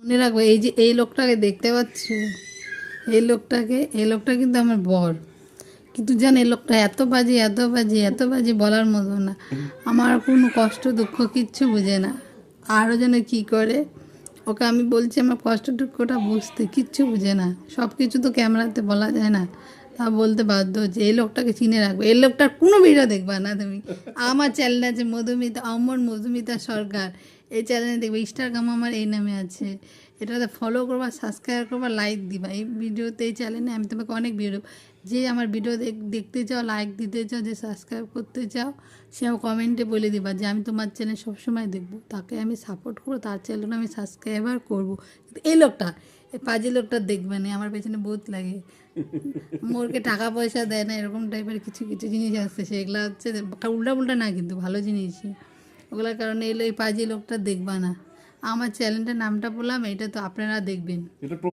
মনে রাখবো, এই যে এই লোকটাকে দেখতে পাচ্ছ, এই লোকটা কিন্তু আমার বর। কিন্তু জান এই লোকটা এত বাজে, এত বাজে, এত বাজে বলার মতো না। আমার কোনো কষ্ট দুঃখ কিচ্ছু বুঝে না। আরও যেন কী করে, ওকে আমি বলছি আমার কষ্ট দুঃখটা বুঝতে, কিচ্ছু বুঝে না। সব কিছু তো ক্যামেরাতে বলা যায় না, তা বলতে বাধ্য হচ্ছে। এই লোকটাকে চিনে রাখবে, এই লোকটার কোনো ভিডিও দেখবা না তুমি। আমার চ্যানেল আছে মধুমিতা, অমর মধুমিতা সরকার, এই চ্যানেলে দেখবে, ইনস্টাগ্রাম আমার এই নামে আছে। এটাতে ফলো করবা, সাবস্ক্রাইব করবা, লাইক দিবা। এই ভিডিওতে, এই চ্যানেলে আমি তোমাকে অনেক ভিডিও, যে আমার ভিডিও দেখতে চাও, লাইক দিতে চাও, যে সাবস্ক্রাইব করতে চাও, সেও কমেন্টে বলে দিবা যে আমি তোমার চ্যানেল সবসময় দেখবো, তাকে আমি সাপোর্ট করবো, তার চ্যানেল আমি সাবস্ক্রাইবার করবো। কিন্তু এই লোকটা, এই পাজি লোকটা দেখবে না, আমার পেছনে বহুত লাগে। মোরকে টাকা পয়সা দেয় না, এরকম টাইপের কিছু কিছু জিনিস আসছে, সেগুলো হচ্ছে উল্টা উল্টা না, কিন্তু ভালো জিনিসই। ওগুলোর কারণে এলো এই পাজি লোকটা দেখবা না। আমার চ্যানেলটার নামটা বললাম, এটা তো আপনারা দেখবেন।